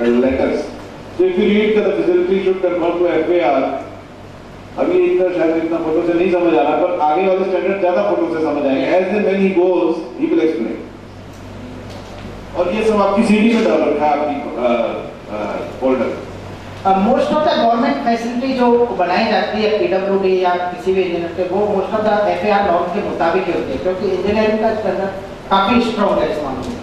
letters. So if you read that the facility should convert to FAR, अभी इतना शायद इतना फोटो से नहीं समझ आ रहा, पर आगे वाले स्टैंडर्ड ज्यादा फोटो से समझ आएंगे. As and when he goes, he will explain. और ये सब आपकी सीडी में डाल रखा है आपकी folder. Most of the government facility जो बनाई जाती है पीडब्ल्यूडी या किसी भी इंजीनियर के, वो most of the FAR norm के मुताबिक ही होती है, क्योंकि इंजीनियरिंग का स्टैंडर्ड काफी स्ट्रॉन्ग है इस मामले में.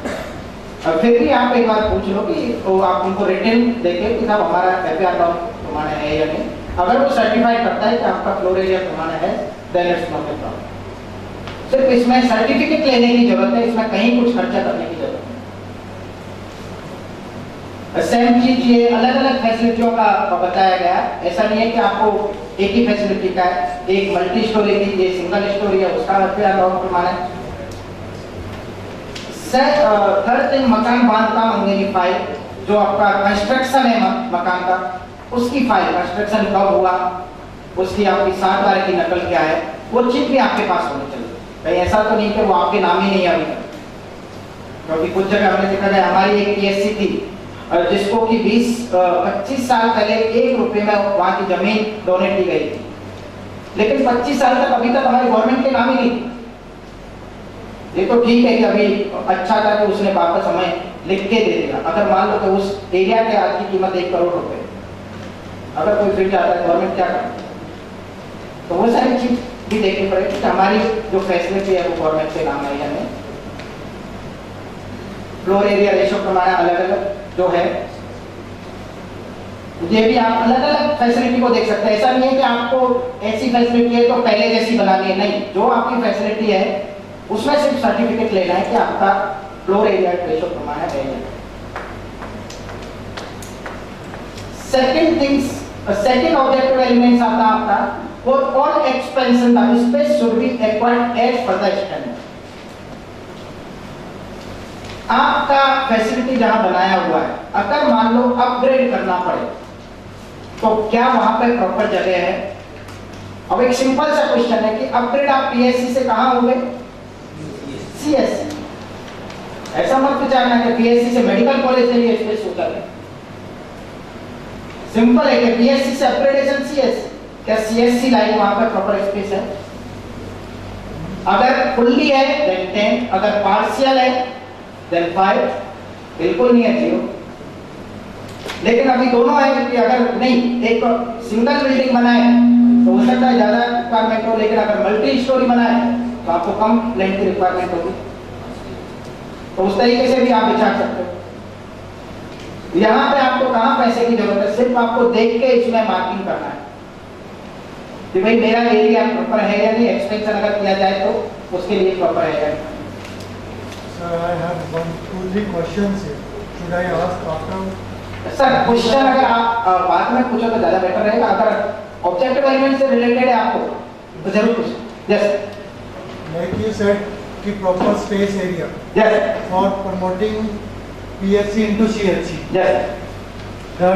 फिर भी आप एक बार पूछ लो कि तो आप उनको रिटर्न देके कि साहब हमारा एफएआर नॉर्म प्रमाण है या नहीं. अगर वो सर्टिफाइड करता है कि आपका फ्लोर एरिया प्रमाण है, then it's not a problem. सिर्फ इसमें सर्टिफिकेट लेने की जरूरत है, इसमें कहीं कुछ खर्चा करने की जरूरत है. सेम चीज ये अलग अलग फैसिलिटियों का बताया गया. ऐसा नहीं है कि आपको एक ही फैसिलिटी का है, एक मल्टी स्टोरी की, ये सिंगल स्टोरी है, उसका एफआर नॉर्म प्रमाण है. थर्ड थिंग, मकान बांधकाम अंगेनी फाइल, जो आपका कंस्ट्रक्शन है मकान का, उसकी फाइल, कंस्ट्रक्शन कब हुआ, उसकी आपकी 7 बार की नकल क्या है, वो चीज भी आपके पास होनी चाहिए. कहीं ऐसा तो नहीं कि वो आपके नाम ही नहीं है अभी तक, क्योंकि कुछ जगह हमने देखा है हमारी एक पीएससी थी जिसको कि 20-25 साल पहले 1 रुपए में वहां की जमीन डोनेट की गई थी, लेकिन 25 साल तक अभी तक हमारी गवर्नमेंट के नाम ही नहीं. ये तो ठीक है कि अभी अच्छा था कि उसने वापस हमें लिख के दे दिया. अगर मान लो कि उस एरिया के आज की कीमत 1 करोड़ रुपए, अगर कोई फिर जाता है गवर्नमेंट क्या करती है? तो वो सारी चीज भी देखनी पड़ेगी कि हमारी जो फैसिलिटी है वो गवर्नमेंट के नाम है या नहीं. फ्लोर एरिया रेशो प्रमाण अलग अलग जो है, ये भी आप अलग अलग फैसिलिटी को देख सकते हैं. ऐसा नहीं है कि आपको ऐसी फैसिलिटी है तो पहले जैसी बनानी है, नहीं. जो आपकी फैसिलिटी है उसमें सिर्फ सर्टिफिकेट लेना है कि आपका फ्लोर एरिया रेशो प्रमाण है. Second things, second objective elements आता है आपका, for all expansion the space should be acquired as per the standard. आपका फैसिलिटी जहां बनाया हुआ है, अगर मान लो अपग्रेड करना पड़े तो क्या वहां पे प्रॉपर जगह है? अब एक सिंपल सा क्वेश्चन है कि अपग्रेड आप पीएससी से कहां होंगे? सीएससी. ऐसा मत विचारना कि पीएससी से मेडिकल कॉलेज के लिए स्पेस होता है. सिंपल है कि पीएससी से अपग्रेडेशन सीएससी. क्या सीएससी लाइन वहां पर प्रॉपर स्पेस है? अगर फुल्ली है देन 10, अगर पार्शियल है देन 5, बिल्कुल नहीं है 0. लेकिन अभी दोनों है कि अगर नहीं एक सिंगल बिल्डिंग बनाए तो हो सकता है ज्यादा रिक्वायरमेंट हो, लेकिन अगर मल्टी स्टोरी बनाए तो आपको कम लेंथ की रिक्वायरमेंट होगी. तो उस तरीके से भी आप विचार सकते हो. यहाँ पे आपको कहाँ पैसे की जरूरत है? सिर्फ आपको देख के इसमें मार्किंग करना है कि भाई मेरा एरिया प्रॉपर है या नहीं. एक्सपेंशन अगर किया जाए तो उसके लिए प्रॉपर है या नहीं. Sir, I have 1-2-3 questions here. Should I ask after? Sir question अगर आप बाद में पूछो तो ज्यादा बेटर रहेगा. अगर ऑब्जेक्टिव एलिमेंट से रिलेटेड है आपको तो जरूर पूछो. यस. Like you said, कि proper space area. Yes. For promoting PSC into CHC. Yes. The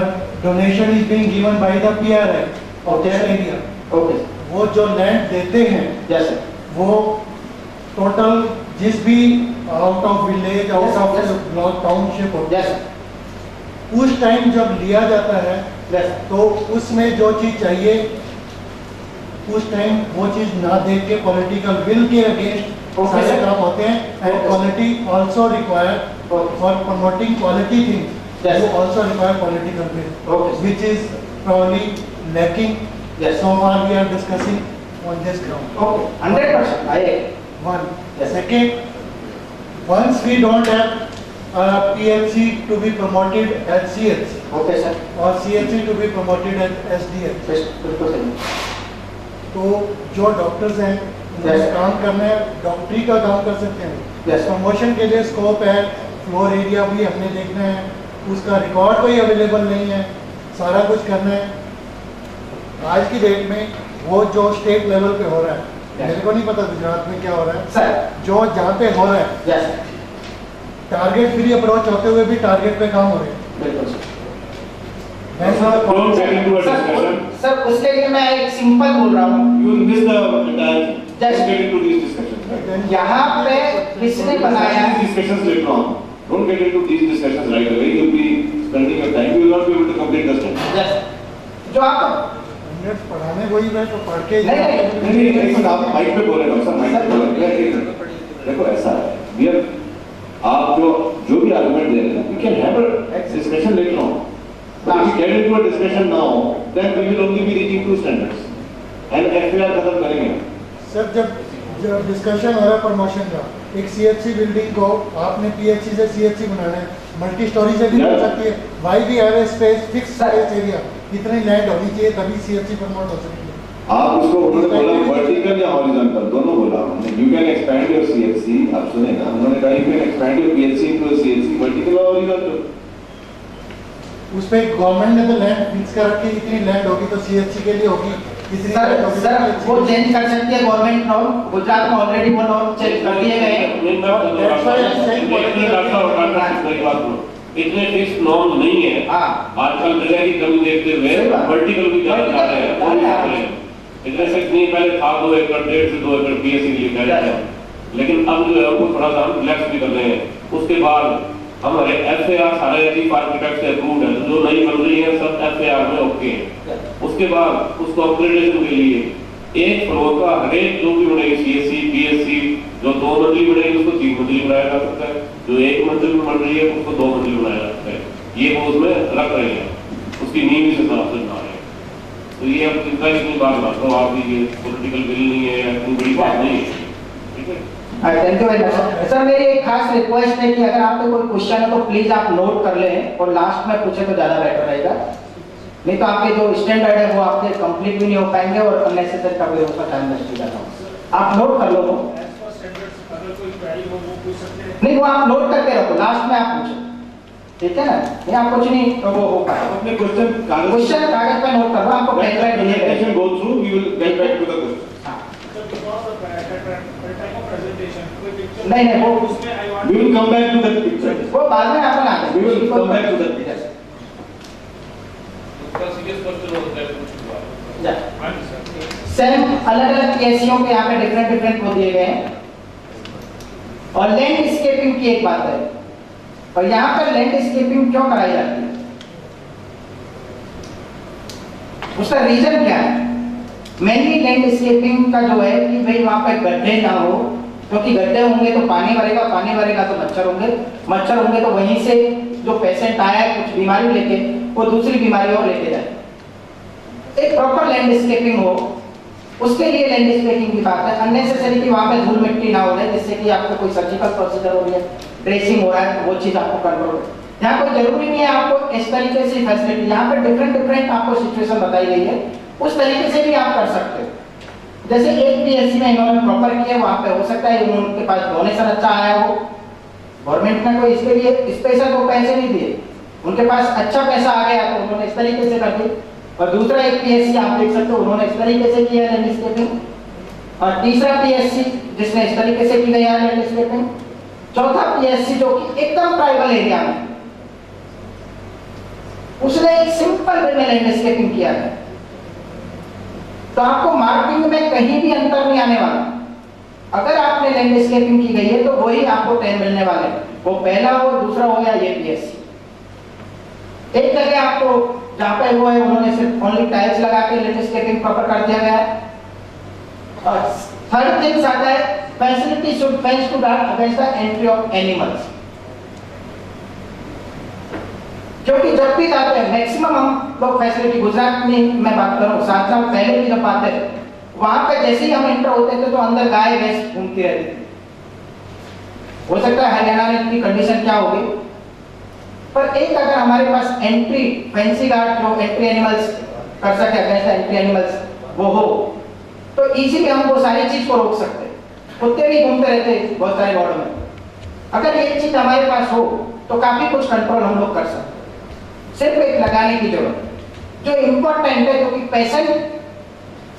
donation is being given by the PRI of that area. Okay. वो जो land देते हैं, यस सर. वो टोटल जिस भी out of village, out of block, township होता yes. है, उस टाइम जब लिया जाता है यस. तो उसमें जो चीज चाहिए उस टाइम वो चीज ना देख के पॉलिटिकल विल के अगेंस्ट सारे काम होते हैं. And quality also required for promoting quality things, you also require political will, which is probably lacking. Yes. So far we are discussing on this ground. Okay. 100%. I agree. One. Yes. Second, once we don't have PLC to be promoted as CHC Okay sir. or CHC to be promoted as SDH, Yes. बिल्कुल सही. तो जो doctors हैं उन्हें Yes. काम करना है, डॉक्टरी का काम कर सकते हैं. Yes. प्रमोशन के लिए स्कोप है, फ्लोर एरिया भी हमने देखना है, उसका रिकॉर्ड कोई अवेलेबल नहीं है, सारा कुछ करना है. आज की डेट में वो जो स्टेट लेवल पे हो रहा है, मेरे को नहीं पता गुजरात में क्या हो रहा है सर. जो जहाँ पे हो रहा है, यस. टारगेट फ्री अप्रोच होते हुए भी टारगेट पे काम हो रहे हैं. बिल्कुल sir. Don't get into a discussion. Sir उसके लिए मैं एक सिंपल बोल रहा हूँ. You will miss the entire thing. Yes. Don't get into these discussions. यहाँ पे किसने बनाया? These discussions later on. Don't get into these discussions right away. You'll be spending your break the standard. Yes. जो आप standards पढ़ाने वही है तो पढ़ के नहीं, आप माइक पे बोले डॉक्टर साहब, माइक पे बोले। देखो ऐसा है, we are, आप जो भी आर्गुमेंट दे रहे हैं, we can have a discussion later on. But if we get into a discussion now, then we will only be reaching two standards. And FAR खत्म करेंगे। सर जब डिस्कशन हो रहा है प्रमोशन का, एक सीएचसी बिल्डिंग को आपने पीएचसी से सीएचसी बनाना है, मल्टी स्टोरी से भी बन सकती है। Why we have a space fix space area, इतनी लैंड होनी चाहिए तभी सीएचसी प्रमोट हो सकती है। आप उसको उन्होंने बोला वर्टिकल या हॉरिजॉन्टल, दोनों बोला उन्होंने। You can expand your CHC, आप सुने ना, उन्होंने कहा you can expand your PHC into CHC, vertical और हॉरिजॉन्टल। उस पे गवर्नमेंट ने तो लैंड फिक्स कर रखी, इतनी लैंड होगी तो सीएचसी के लिए होगी, इतनी लैंड होगी। सर वो चेंज कर सकती है गवर्नमेंट नॉर्म, गुजरात में ऑलरेडी वो नॉर्म चेंज कर दिए गए हैं। इतने फिक्स नॉर्म नहीं है। आजकल जगह की कमी देखते हुए वर्टिकल भी ज्यादा जा रहे हैं, और भी जा रहे हैं। इतने फिक्स नहीं, पहले था 2 एकड़ 1.5 से 2 एकड़ पीएससी के लिए कह रहे थे, लेकिन अब जो है वो थोड़ा सा हम रिलैक्स भी कर रहे हैं। उसके बाद हमारे एफएआर सारे चीफ आर्किटेक्ट से अप्रूव्ड है, जो नई बन रही है सब एफएआर में ओके है। उसके बाद उसको अपग्रेडेशन के लिए एक फ्लोर का हरेक जो भी बनेगी सीएससी पीएससी, जो 2 मंजिली बनेगी उसको 3 मंजिली बनाया जा सकता है, जो 1 मंजिल में बन रही है उसको 2 मंजिल बनाया जा सकता है। ये वो उसमें रख रहे हैं, उसकी नींव इस हिसाब से बना रहे हैं। तो ये अब चिंता की इतनी बात बात हो, आप ये पॉलिटिकल बिल नहीं है, इतनी बड़ी बात नहीं है, ठीक है। Thank you very much sir. मेरी एक खास रिक्वेस्ट है कि अगर आपको कोई क्वेश्चन है तो प्लीज आप नोट कर लें और लास्ट में पूछे तो ज्यादा बेटर रहेगा, नहीं तो आपके जो स्टैंडर्ड है वो आपके कंप्लीट भी नहीं हो पाएंगे और अननेसेसरी का भी उसका टाइम वेस्ट हो जाता है। आप नोट कर लो वो, नहीं वो आप नोट करके रखो, लास्ट में आप पूछो, ठीक है ना। नहीं आप कुछ नहीं तो वो हो पाए अपने क्वेश्चन कागज पे नोट कर लो, आपको पेन ड्राइव दिए गए। go through, we will get back to the question. नहीं वो We will come back to that picture. वो बाद में अपन आते हैं। We will come back to that picture. उसका सीरियस क्वेश्चन होता है कुछ सेम अलग-अलग पीएससीओं के यहाँ पे डिफरेंट वो दिए गए हैं। और लैंडस्केपिंग की एक बात है, और यहाँ पर लैंडस्केपिंग क्यों कराई जाती है, उसका रीजन क्या है। मेनली लैंडस्केपिंग का जो है कि भाई वहाँ पे गड्ढे ना हो, क्योंकि गड्ढे होंगे तो पानी भरेगा तो मच्छर होंगे तो वहीं से जो पेशेंट आया है कुछ बीमारी लेके वो दूसरी बीमारी और लेके जाए। एक प्रॉपर लैंडस्केपिंग हो, उसके लिए लैंडस्केपिंग की बात है। अननेसेसरी कि वहाँ पे धूल मिट्टी ना हो रही, जिससे कि आपको कोई सर्जिकल प्रोसीजर हो रही है, ड्रेसिंग हो रहा है, तो वो चीज आपको कंट्रोल है। यहाँ कोई जरूरी नहीं है आपको इस तरीके से फैसिलिटी, यहाँ पर डिफरेंट आपको सिचुएशन बताई गई है, उस तरीके से भी आप कर सकते हो। जैसे एक पीएससी में इन्होंने प्रॉपर किया, वहाँ पे हो सकता है उनके पास डोनेशन अच्छा आया हो, गवर्नमेंट ने कोई इसके लिए स्पेशल को पैसे नहीं दिए, उनके पास अच्छा पैसा आ गया तो उन्होंने इस तरीके से कर दी। और दूसरा एक पीएससी आप देख सकते हो उन्होंने इस तरीके से किया लैंडस्केपिंग, और तीसरा पीएससी जिसने इस तरीके से की गई है लैंडस्केपिंग, चौथा पीएससी जो कि एकदम ट्राइबल एरिया में उसने एक सिंपल वे में लैंडस्केपिंग किया है। तो आपको मार्किंग में कहीं भी अंतर नहीं आने वाला। अगर आपने लैंडस्केपिंग की गई है तो वही आपको 10 मिलने वाले, वो पहला हो दूसरा हो या ये पीएससी। एक जगह आपको जहाँ पे वो है उन्होंने सिर्फ ओनली टाइल्स लगा के लैंडस्केपिंग प्रॉपर कर दिया गया है। और थर्ड थिंग आता है facility should fence to guard against the entry of animals, क्योंकि जब भी जाते हैं मैक्सिमम हम लोग फैसिलिटी, गुजरात में मैं बात कर रहा हूँ, 7 साल पहले भी जब आते थे वहां पे जैसे ही हम एंटर होते थे तो अंदर गाय भैंस घूमती रहती थी। हो सकता है हरियाणा में इनकी कंडीशन क्या होगी, पर एक अगर हमारे पास एंट्री फैंसी गार्ड जो एंट्री एनिमल्स कर सके अगेंस्ट एंट्री एनिमल्स वो हो तो इजीली हम वो सारी चीज को रोक सकते। कुत्ते भी घूमते रहते बहुत सारे वार्डों में, अगर ये चीज हमारे पास हो तो काफी कुछ कंट्रोल हम लोग कर सकते। सिर्फ एक लगाने की जरूरत, जो इम्पोर्टेंट है, जो कि पेशेंट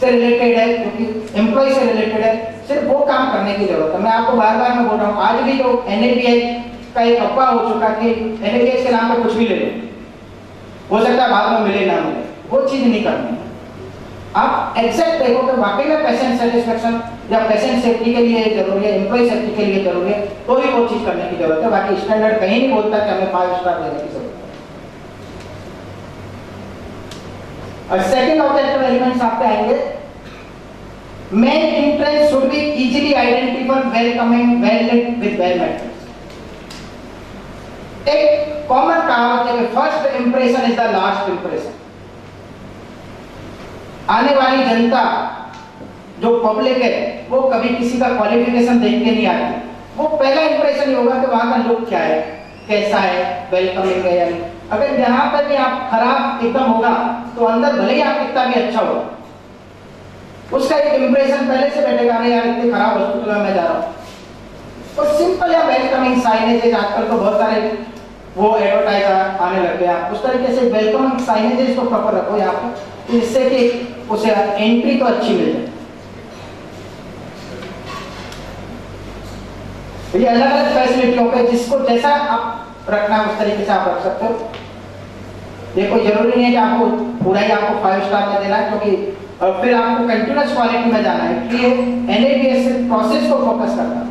से रिलेटेड है, जो कि एम्प्लॉय से रिलेटेड है, सिर्फ वो काम करने की जरूरत है। मैं आपको बार बार मैं बोल रहा हूँ, आज भी जो एनएबीआई का एक अफवाह हो चुका कि एनएबीआई के नाम पे कुछ भी ले लो, हो सकता है बाद में मिले ना मिले, वो चीज नहीं करनी है। आप एग्जैक्ट देखो कि वाकई में पेशेंट सेटिस्फेक्शन या पेशेंट सेफ्टी के लिए जरूरी है, एम्प्लॉय सेफ्टी के लिए जरूरी है, तो ही वो चीज करने की जरूरत है। बाकी स्टैंडर्ड कहीं नहीं बोलता कि हमें 5 स्टार देने की जरूरत है। और सेकंड ऑब्जेक्टिव एलिमेंट्स आपके आएंगे, main entrance should be easily identifiable, welcoming, well lit with well matrix. एक कॉमन कहावत है कि first impression is the last impression. आने वाली जनता जो पब्लिक है वो कभी किसी का क्वालिफिकेशन देख के नहीं आती, वो पहला इंप्रेशन ही होगा कि वहां का लुक क्या है, कैसा है, वेलकमिंग है या नहीं। अगर यहाँ पर भी आप खराब एकदम होगा तो अंदर भले ही आप कितना भी अच्छा हो, उसका एक इंप्रेशन पहले से बैठेगा, नहीं यार इतने खराब हॉस्पिटल में मैं जा रहा हूँ। और सिंपल या वेलकमिंग साइनेजेस आजकल तो बहुत सारे वो एडवर्टाइजर आने लग गया, उस तरीके से वेलकमिंग साइनेजेस को प्रॉपर रखो यहाँ पर, जिससे कि उसे एंट्री तो अच्छी मिल जाए। ये अलग अलग फैसिलिटियों पे जिसको जैसा आप रखना है उस तरीके से आप रख सकते हो। ये कोई जरूरी नहीं है कि आपको पूरा ही आपको 5 स्टार में देना है, क्योंकि और फिर आपको कंटिन्यूअस क्वालिटी में जाना है। इसलिए एनएबीएस प्रोसेस को फोकस करता है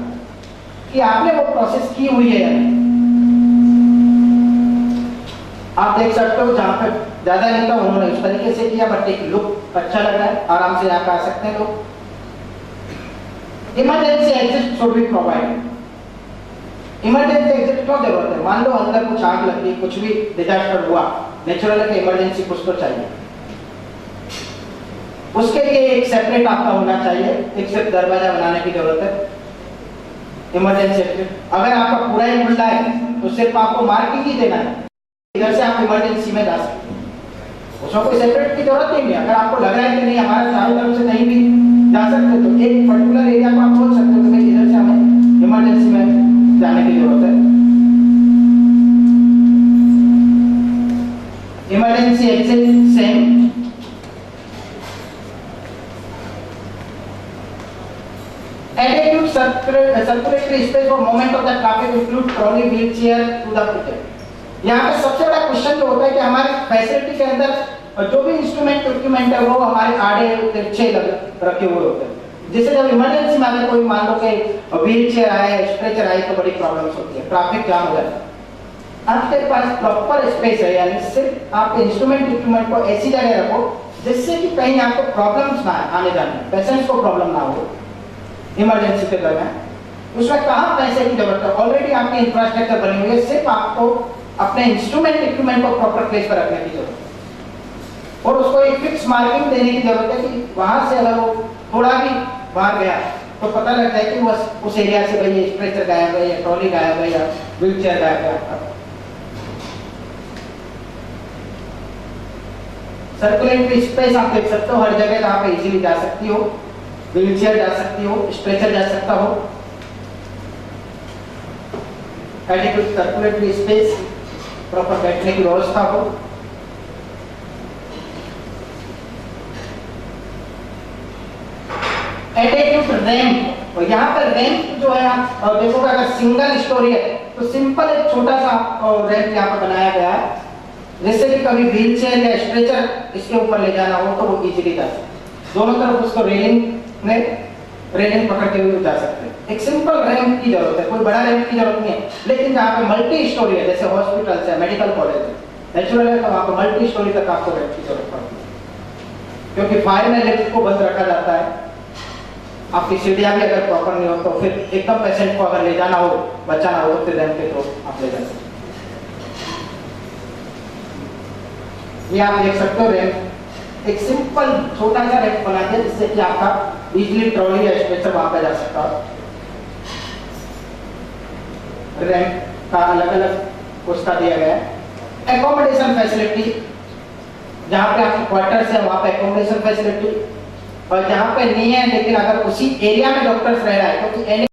कि आपने वो प्रोसेस की हुई है या नहीं। आप देख सकते हो जहाँ पर ज्यादा नहीं था उन्होंने उस तरीके से किया, बट एक लुक अच्छा लग रहा है, आराम से यहाँ पे आ सकते हैं लोग। Emergency exit should be provided. Emergency exit क्यों जरूरत है? मान लो अंदर कुछ आग लग गई, कुछ भी डिजास्टर हुआ, नेचुरल है कि इमरजेंसी कुछ तो चाहिए, उसके लिए एक सेपरेट आपका होना चाहिए, एक सिर्फ दरवाजा बनाने की जरूरत है। इमरजेंसी एग्जिट अगर आपका पूरा ही खुला है तो सिर्फ आपको मार्किंग ही देना है, इधर से आप इमरजेंसी में जा सकते हैं, उसमें कोई सेपरेट की जरूरत नहीं है। अगर आपको लग रहा है कि नहीं हमारा चारों तरफ से कहीं भी जा सकते तो एक पर्टिकुलर एरिया को आप बोल सकते हो कि भाई इधर से हमें इमरजेंसी में जाने की जरूरत है। Emergency exit same. Adequate circulatory space for movement of the traffic include trolley, wheelchair to the project। यहाँ पे सबसे बड़ा क्वेश्चन जो होता है कि हमारे फैसिलिटी के अंदर जो भी इंस्ट्रूमेंट है वो हमारे आड़े तिरछे रखे हुए होते हैं, जिससे जब इमरजेंसी में अगर कोई मान लो कि व्हील चेयर आए, स्ट्रेचर आए तो बड़ी प्रॉब्लम्स होती है, ट्रैफिक जाम हो जाता है। आपके पास प्रॉपर स्पेस है, यानी सिर्फ आप इंस्ट्रूमेंट को ऐसी जगह रखो जिससे कि कहीं आपको प्रॉब्लम्स ना आने जाने, पेशेंट्स को प्रॉब्लम ना हो इमरजेंसी के दौरान। उसमें कहाँ पैसे की जरूरत है, ऑलरेडी आपकी इंफ्रास्ट्रक्चर बनी हुई है, सिर्फ आपको अपने इक्विपमेंट को प्रॉपर प्लेस पर रखने की जरूरत है और उसको एक फिक्स मार्किंग देने की जरूरत है कि वहां से अगर वो थोड़ा भी बाहर गया तो पता लगता है कि वो उस एरिया से भाई स्ट्रेचर गायब है या ट्रॉली गायब है या व्हील चेयर गायब है। सर्कुलेटरी स्पेस आप देख सकते हो, हर जगह जहाँ पे इजीली जा सकती हो, व्हील चेयर जा सकती हो, स्ट्रेचर जा सकता हो। एडिक्वेट सर्कुलेटरी स्पेस, प्रॉपर बैठने की व्यवस्था हो। एडिक्वेट रैंप, और यहाँ पर रैंप जो है आप देखोगे अगर सिंगल स्टोरी है तो सिंपल एक छोटा सा रैंप यहाँ पर बनाया गया है, जिससे कि कभी व्हील चेयर या स्ट्रेचर इसके ऊपर ले जाना हो तो वो इजीली जा सकते, दोनों तरफ उसको रेलिंग पकड़ के हुए जा सकते हैं। एक सिंपल रैंप की जरूरत है, कोई बड़ा रैंप की जरूरत नहीं है। लेकिन जहाँ पे मल्टी स्टोरी है, जैसे हॉस्पिटल है, मेडिकल कॉलेज है, नेचुरल है, तो वहाँ पे मल्टी स्टोरी तक आपको रैंप की जरूरत पड़ती है, क्योंकि फायर में लिफ्ट को बंद रखा जाता है। आपकी सीढ़ियाँ भी अगर प्रॉपर नहीं हो तो फिर एकदम पेशेंट को अगर ले जाना हो, बचाना हो तो फिर रैंप के थ्रू आप ले जा सकते हैं। ये आप देख सकते हो रैंप, एक सिंपल छोटा सा रैंप बना दिया जिससे कि आपका इजीली ट्रॉली या स्ट्रेचर वहां पे जा सकता है। रैंप का अलग अलग उसका दिया गया है। एकोमोडेशन फैसिलिटी, जहाँ पे आपके क्वार्टर्स है वहां पे एकोमोडेशन फैसिलिटी, और जहाँ पे नहीं है लेकिन अगर उसी एरिया में डॉक्टर्स रह रहा है, क्योंकि